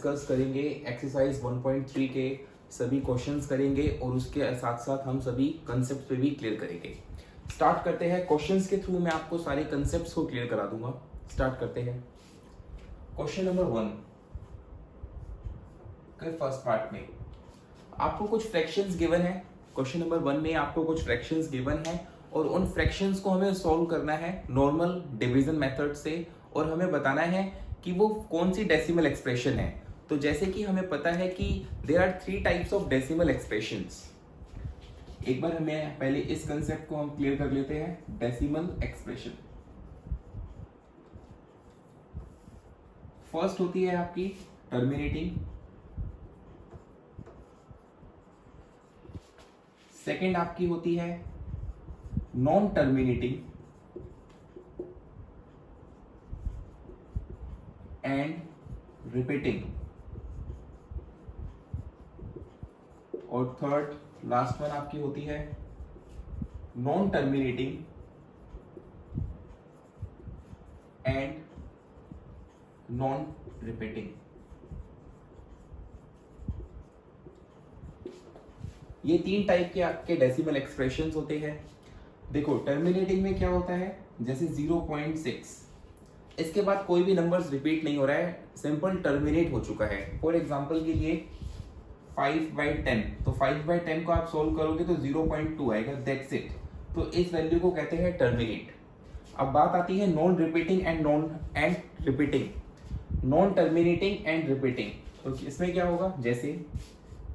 Discuss करेंगे, exercise 1.3 के सभी क्वेश्चंस करेंगे और उसके साथ साथ हम सभी कंसेप्ट पे भी क्लियर करेंगे। स्टार्ट करते हैं। क्वेश्चंस के थ्रू मैं आपको सारे कंसेप्ट्स को क्लियर करा दूंगा। स्टार्ट करते हैं। क्वेश्चन नंबर 1 के फर्स्ट पार्ट में आपको कुछ फ्रैक्शंस गिवन है। क्वेश्चन नंबर 1 में आपको कुछ फ्रैक्शंस गिवन है और उन फ्रैक्शंस को हमें सॉल्व करना है नॉर्मल डिवीजन मेथड से और हमें बताना है कि वो कौन सी डेसिमल एक्सप्रेशन है। तो जैसे कि हमें पता है कि there are 3 types of decimal expressions. एक बार हमें पहले इस कंसेप्ट को हम क्लियर कर लेते हैं। डेसिमल एक्सप्रेशन फर्स्ट होती है आपकी टर्मिनेटिंग, सेकेंड आपकी होती है नॉन टर्मिनेटिंग एंड रिपीटिंग, और थर्ड लास्ट वन आपकी होती है non terminating and non repeating. ये 3 टाइप के आपके डेसिमल एक्सप्रेशंस होते हैं। देखो टर्मिनेटिंग में क्या होता है, जैसे 0.6 इसके बाद कोई भी नंबर्स रिपीट नहीं हो रहा है, सिंपल टर्मिनेट हो चुका है। फॉर एग्जांपल के लिए 5/10, तो 5/10 को आप सोल्व करोगे तो 0.2 आएगा, दैट्स इट। तो इस वैल्यू को कहते हैं टर्मिनेट। अब बात आती है non repeating and repeating, non terminating and repeating. तो इसमें क्या होगा, जैसे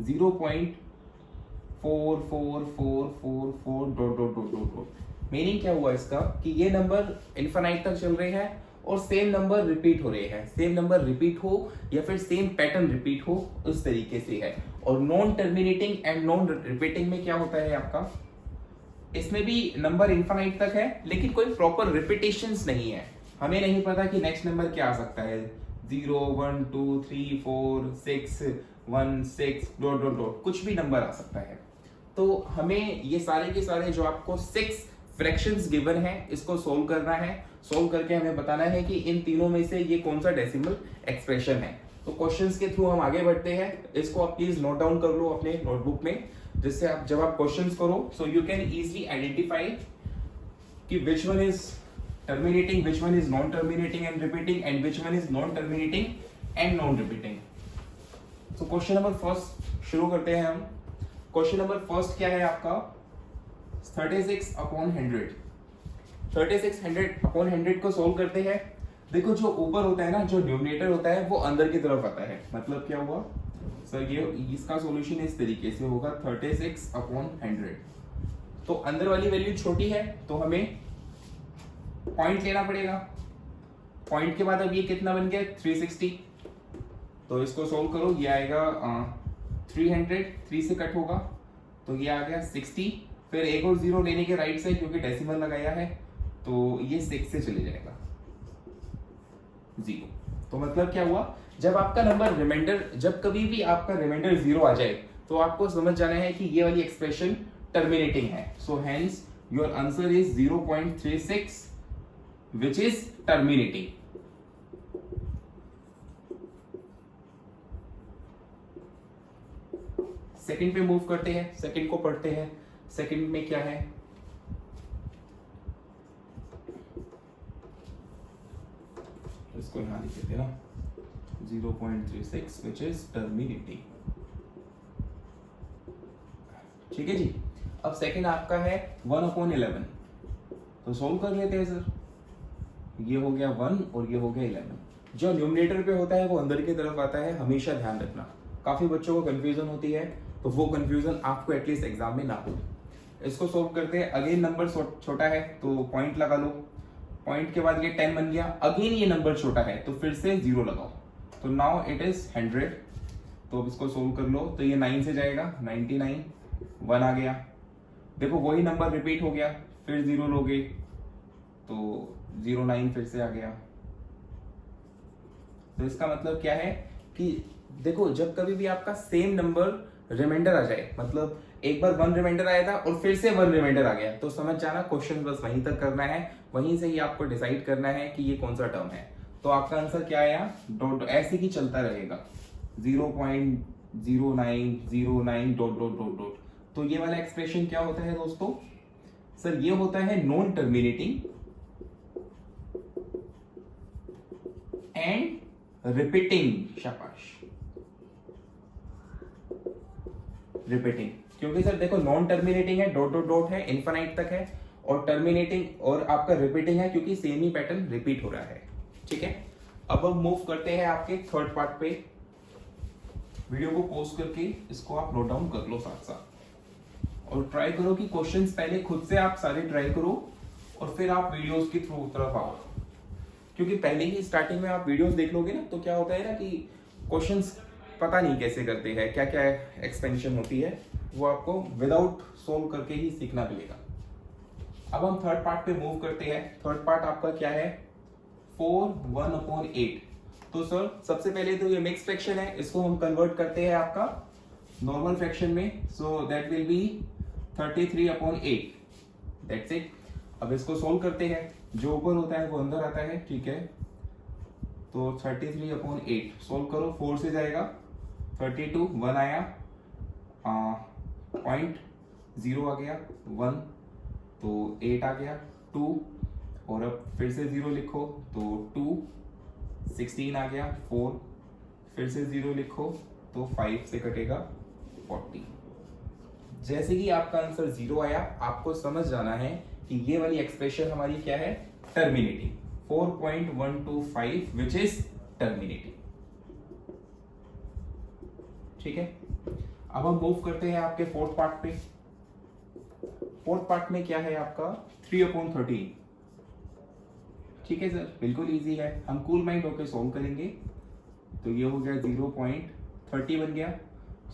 0.444444 मीनिंग क्या हुआ इसका कि ये नंबर इनफाइनाइट तक चल रहे हैं और सेम नंबर रिपीट हो रहे हैं। सेम नंबर रिपीट हो या फिर सेम पैटर्न रिपीट हो, उस तरीके से है। और non terminating and non repeating में क्या होता है आपका, इसमें भी नंबर इनफाइनाइट तक है लेकिन कोई प्रॉपर रिपीटेशंस नहीं है। हमें नहीं पता कि नेक्स्ट नंबर क्या आ सकता है, 0 1 2 3 4 6 1 6 डॉट डॉट डॉट, कुछ भी नंबर आ सकता है। तो हमें ये सारे के सारे जो आपको 6 फ्रैक्शंस गिवन है इसको सोल्व करना है। सोल्व करके हमें बताना है कि इन तीनों में से ये कौन सा डेसिमल एक्सप्रेशन है। तो क्वेश्चंस के थ्रू हम आगे बढ़ते हैं। इसको आप प्लीज नोट डाउन कर लो अपने नोटबुक में, जिससे आप जब आप क्वेश्चंस करो so you can easily identify कि which one is terminating, which one is non terminating and repeating and which one is non terminating and non repeating. तो क्वेश्चन नंबर फर्स्ट शुरू करते हैं हम। क्वेश्चन नंबर फर्स्ट क्या है आपका, 36/100। 36/100 को सोल्व करते हैं। देखो जो ऊपर होता है ना, जो न्यूमरेटर होता है वो अंदर की तरफ आता है। मतलब क्या हुआ सर, ये इसका सॉल्यूशन इस तरीके से होगा 36/100। तो अंदर वाली वैल्यू छोटी है तो हमें पॉइंट लेना पड़ेगा। पॉइंट के बाद अब ये कितना बन गया 360। तो इसको सोल्व करो, ये आएगा 300, 3 से कट होगा तो ये आ गया 60। फिर एक और 0 लेने के राइट से, क्योंकि डेसिमल लगाया है तो ये 6 से चले जाएगा 0। तो मतलब क्या हुआ, जब आपका नंबर रिमाइंडर, जब कभी भी आपका रिमाइंडर 0 आ जाए तो आपको समझ जाना है कि ये वाली एक्सप्रेशन टर्मिनेटिंग है। So hence your answer is 0.36 which is terminating. Second पे मूव करते हैं, सेकंड को पढ़ते हैं। सेकंड में क्या है, इसको यहां लिख देते ना, 0.36 विच इज टर्मिनेटिंग। ठीक है जी। अब सेकंड आपका है 1/11। तो सोल्व कर लेते हैं सर। ये हो गया 1 और ये हो गया 11। जो न्यूमरेटर पे होता है वो अंदर की तरफ आता है, हमेशा ध्यान रखना। काफी बच्चों को कंफ्यूजन होती है, तो वो कंफ्यूजन आपको एटलीस्ट एग्जाम में ना हो। इसको सोल्व करते हैं। अगेन नंबर छोटा है तो पॉइंट लगा लो। पॉइंट के बाद ये 10 बन गया। अगेन ये नंबर छोटा है तो फिर से 0 लगाओ। तो नाउ इट इज 100। तो अब इसको सोल्व कर लो तो ये 9 से जाएगा 99, 1 आ गया। देखो वही नंबर रिपीट हो गया, फिर 0 लोगे तो 09 फिर से आ गया। तो इसका मतलब क्या है कि देखो जब कभी भी आपका सेम नंबर रिमाइंडर आ जाए, मतलब एक बार 1 रिमाइंडर आया था और फिर से 1 रिमाइंडर आ गया, तो समझ जाना क्वेश्चन बस वहीं तक करना है, वहीं से ही आपको डिसाइड करना है कि ये कौन सा टर्म है। तो आपका आंसर क्या आया, ऐसे ही चलता रहेगा। 0.0909 डॉट डॉट डॉट डॉट। तो ये वाला एक्सप्रेशन क्या होता है दोस्तों? सर ये होता है नॉन टर्मिनेटिंग एंड रिपीटिंग। शाबाश, रिपीटिंग। क्योंकि सर देखो नॉन टर्मिनेटिंग है, डॉट डॉट डॉट है, इन्फिनाइट तक है, और टर्मिनेटिंग और आपका रिपीटिंग है क्योंकि सेम ही पैटर्न रिपीट हो रहा है। ठीक है, अब हम मूव करते हैं आपके थर्ड पार्ट पे। वीडियो को पॉज करके इसको आप नोट डाउन कर लो साथ साथ, और ट्राई करो कि क्वेश्चंस पहले खुद से आप सारे ट्राई करो और फिर आप वीडियोस की थ्रू तरफ आओ। क्योंकि पहले ही स्टार्टिंग में आप वीडियोस देख लोगे ना तो क्या होता है ना कि क्वेश्चंस पता नहीं कैसे करते हैं, क्या क्या एक्सपेंशन होती है, वो आपको विदाउट सोल्व करके ही सीखना मिलेगा। अब हम थर्ड पार्ट पे मूव करते हैं। थर्ड पार्ट आपका क्या है? 4 1/8। तो सर सबसे पहले तो ये मिक्स फ्रैक्शन है, इसको हम कन्वर्ट करते हैं आपका नॉर्मल फ्रैक्शन में। So that will be 33/8। That's it. अब इसको सोल्व करते हैं, जो ऊपर होता है वो अंदर आता है। ठीक है, तो 33/8 सोल्व करो। 4 से जाएगा 32, 1 आया, 0.0 आ गया, 1 तो 8 आ गया, 2 और अब फिर से 0 लिखो तो 2, 16 आ गया, 4 फिर से 0 लिखो तो 5 से कटेगा 40। जैसे ही आपका आंसर 0 आया, आपको समझ जाना है कि ये वाली एक्सप्रेशन हमारी क्या है? टर्मिनेटिंग। 4.125 which is terminating. ठीक है, अब हम मूव करते हैं आपके फोर्थ पार्ट पे। फोर्थ पार्ट में क्या है आपका? 3/13। ठीक है सर, बिल्कुल इजी है, हम कूल माइंड होकर सॉल्व करेंगे। तो ये हो गया 0.30 बन गया।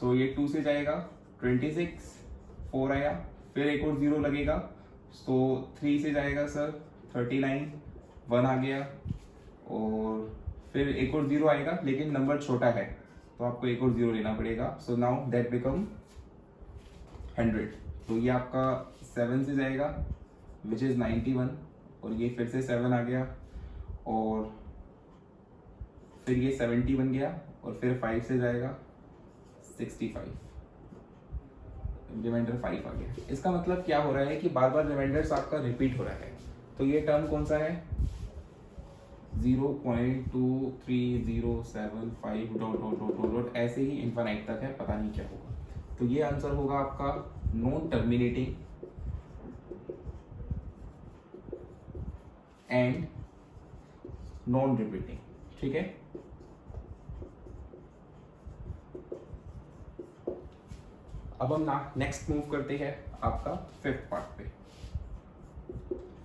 सो ये 2 से जाएगा 26, 4 आया, फिर एक और 0 लगेगा। तो 3 से जाएगा सर 39, 1 आ गया, और फिर एक और 0 आएगा, लेकिन नंबर छोटा है तो आपको एक और 0 लेना पड़ेगा। So now that become 100। तो ये आपका 7 से जाएगा विच इज 91, और ये फिर से 7 आ गया, और फिर ये 70 बन गया, और फिर 5 से जाएगा 65, रिमाइंडर 5 आ गया। इसका मतलब क्या हो रहा है कि बार बार रिमाइंडर्स आपका रिपीट हो रहा है। तो ये टर्म कौन सा है? 0.23075 dot dot dot dot dot, ऐसे ही इनफाइनाइट तक है, पता नहीं क्या होगा। तो ये आंसर होगा आपका non terminating and non repeating. ठीक है, अब हम नेक्स्ट मूव करते हैं आपका फिफ्थ पार्ट पे।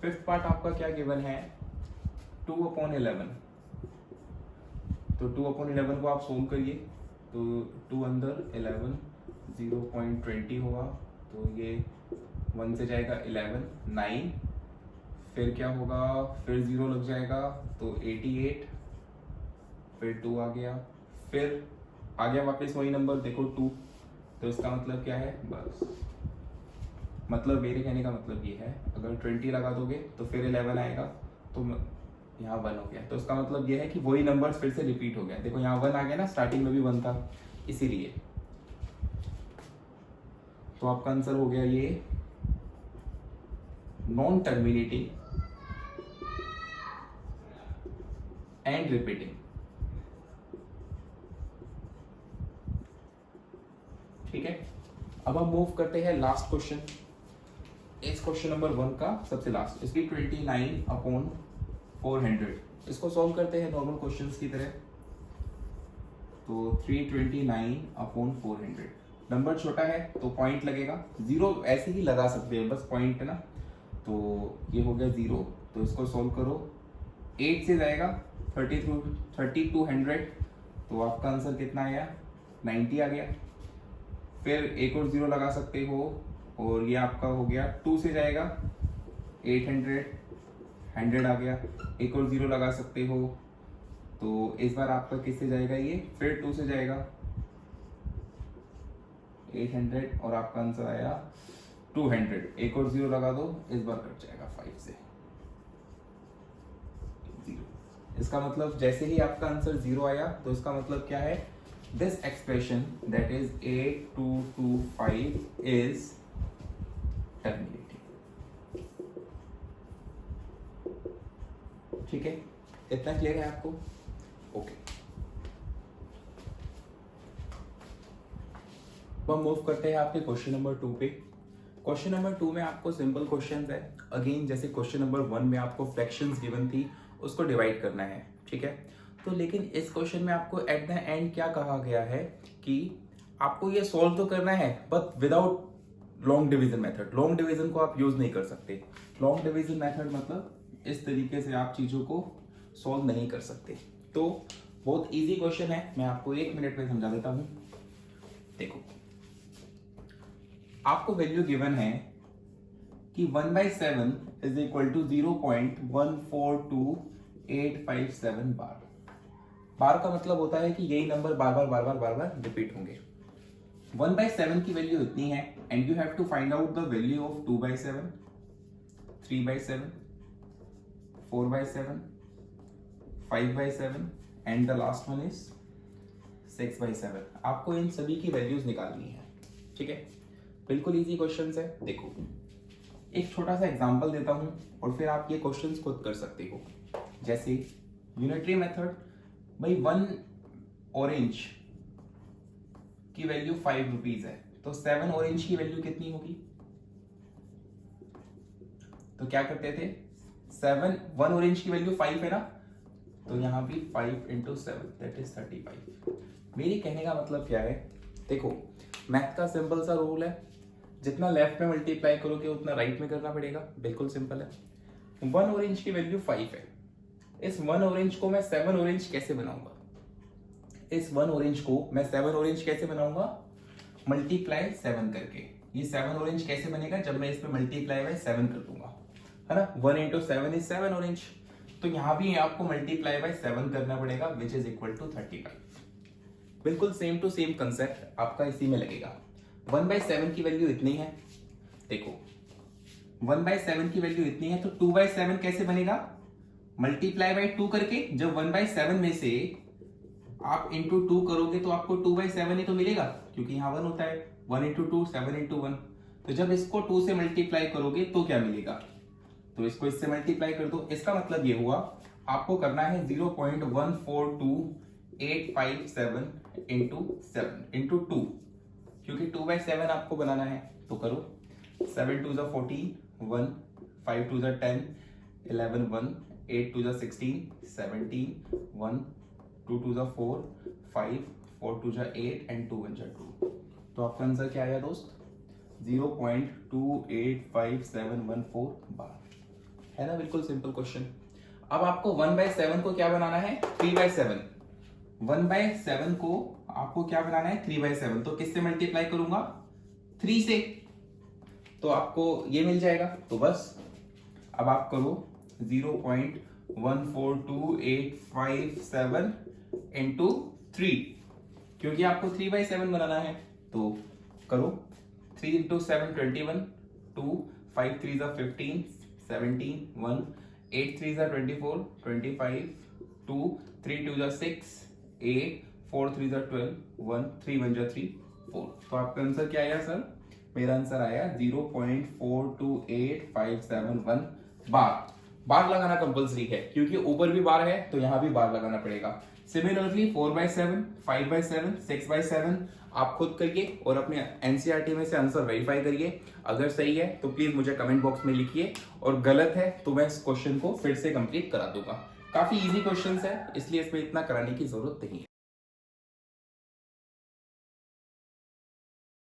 फिफ्थ पार्ट आपका क्या गिवन है? 2/11। तो 2/11 को आप सोल्व करिए। तो 2 अंदर 11, 0.20 होगा, तो ये 1 से जाएगा 11, 9, फिर क्या होगा? फिर 0 लग जाएगा तो 88, फिर 2 आ गया, फिर आ गया वापस वही नंबर, देखो 2। तो इसका मतलब क्या है? बस मतलब मेरे कहने का मतलब ये है, अगर 20 लगा दोगे तो फिर 11 आएगा, तो यहाँ 1 हो गया। तो इसका मतलब ये है कि वही नंबर्स फिर से रिपीट हो गया। देखो यहाँ 1 आ गया ना, स्टार्टिंग में भी 1 था, इसीलिए। तो आपका आंसर हो गया ये नॉन टर्मिनेटिंग एंड रिपीटिंग। ठीक है, अब हम मूव करते हैं लास्ट क्वेश्चन। इस क्वेश्चन नंबर 1 का सबसे लास्ट, इसकी 29/400। इसको सॉल्व करते हैं नॉर्मल क्वेश्चंस की तरह। तो 329/400, नंबर छोटा है तो पॉइंट लगेगा, 0 ऐसे ही लगा सकते हैं, बस पॉइंट है ना। तो ये हो गया 0, तो इसको सॉल्व करो। 8 से जाएगा 3200, तो आपका आंसर कितना आया? 90 आ गया। फिर एक और 0 लगा सकते हो, और ये आपका हो गया 2 से जाएगा 800, 100 आ गया। एक और 0 लगा सकते हो, तो इस बार आपका किससे जाएगा? ये फिर 2 से जाएगा 800, और आपका आंसर आया 200। एक और 0 लगा दो, इस बार कट जाएगा 5 से 0। इसका मतलब जैसे ही आपका आंसर 0 आया, तो इसका मतलब क्या है this expression that is 8225 is terminating. ठीक है, इतना क्लियर है आपको? ओके, अब हम मूव करते हैं आपके क्वेश्चन नंबर 2 पे। क्वेश्चन नंबर 2 में आपको सिंपल क्वेश्चंस है। अगेन जैसे क्वेश्चन नंबर 1 में आपको फ्रैक्शंस गिवन थी, उसको डिवाइड करना है, ठीक है। तो लेकिन इस क्वेश्चन में आपको एट द एंड क्या कहा गया है कि आपको ये सॉल्व तो करना है but without long division method. Long division को आप यूज नहीं कर सकते। लॉन्ग डिवीजन मेथड मतलब इस तरीके से आप चीजों को सॉल्व नहीं कर सकते। तो बहुत इजी क्वेश्चन है, मैं आपको 1 मिनट में समझा देता हूं। देखो, आपको वैल्यू गिवन है कि 1/7 इज इक्वल टू 0.142857 बार। बार का मतलब होता है कि यही नंबर बार बार रिपीट होंगे। 1/7 की वैल्यू इतनी है and you have to find out the value of 2/7, 3/7, 4/7, 5/7 and the last one is 6/7। आपको इन सभी की वैल्यूज निकालनी है, ठीक है। बिल्कुल इजी क्वेश्चंस है। देखो, एक छोटा सा एग्जांपल देता हूं और फिर आप ये क्वेश्चंस खुद कर सकते हो। जैसे यूनिटरी मेथड, भाई 1 ऑरेंज की वैल्यू 5 रुपीज है, तो 7 ऑरेंज की वैल्यू कितनी होगी? तो क्या करते थे, 1 ऑरेंज की वैल्यू 5 है ना, तो यहां भी 5 × 7 दैट इज 35। मेरी कहने का मतलब क्या है, देखो मैथ का सिंपल सा रूल है, जितना लेफ्ट में मल्टीप्लाई करोगे उतना राइट में करना पड़ेगा। बिल्कुल सिंपल है। 1 ऑरेंज की वैल्यू 5 है। इस 1 ऑरेंज को मैं 7 ऑरेंज कैसे बनाऊंगा? इस 1 ऑरेंज को मैं 7 ऑरेंज कैसे बनाऊंगा? मल्टीप्लाई 7 करके। ये 7 ऑरेंज कैसे बनेगा? जब मैं इसमें मल्टीप्लाई बाय 7 कर दूंगा, है ना। 1 × 7 इज 7 ऑरेंज। तो यहां भी आपको मल्टीप्लाई बाय 7 करना पड़ेगा, विच इज इक्वल टू 35। बिल्कुल सेम टू सेम कंसेप्ट आपका इसी में लगेगा। 1/7 की वैल्यू इतनी है। देखो, 1/7 की वैल्यू इतनी है, तो 2/7 कैसे बनेगा? मल्टीप्लाई बाय 2 करके। जब 1/7 में से आप इंटू 2 करोगे तो आपको 2/7 ही तो मिलेगा, क्योंकि यहां 1 होता है। 1 × 2 7 × 1। तो जब इसको 2 से मल्टीप्लाई करोगे तो क्या मिलेगा? तो इसको इससे मल्टीप्लाई कर दो। इसका मतलब ये हुआ आपको करना है 0.142857 × 2, क्योंकि 2/7 आपको बनाना है। तो करो, 7 × 2 = 14, 1, 5 × 2 = 10, 11, 1, 8 × 2 = 16, 17, 1, 2 × 2 = 4, 5, 4 × 2 = 8 and 2 × 1 = 2। तो आपका आंसर क्या आया दोस्त? 0.28514 बार, है ना। बिल्कुल सिंपल क्वेश्चन। अब आपको 1/7 को क्या बनाना है? 3/7। 1/7 को आपको क्या बनाना है? 3/7। तो किससे मल्टीप्लाई करूंगा? 3 से। तो आपको ये मिल जाएगा। तो बस अब आप करो 0.14287 × 3, क्योंकि आपको 3/7 बनाना है। तो करो 3 × 7 21, 2, 5 × 3 = 15, 17, 1, 8 × 3 = 24, 25, 2, 3 × 2 = 6, 8, 4 × 3 = 12, 1, 3 × 1 = 3, 4। तो आपका आंसर क्या आया सर? मेरा आंसर आया 0.428571 बार। बार लगाना कंपल्सरी है, क्योंकि ऊपर भी बार है तो यहां भी बार लगाना पड़ेगा। सिमिलरली 4/7, 5/7, 6/7 आप खुद करिए और अपने एनसीईआरटी में से आंसर वेरीफाई करिए। अगर सही है तो प्लीज मुझे कमेंट बॉक्स में लिखिए, और गलत है तो मैं इस क्वेश्चन को फिर से कंप्लीट करा दूंगा। काफी इजी क्वेश्चंस है, इसलिए इसमें इतना कराने की जरूरत नहीं है।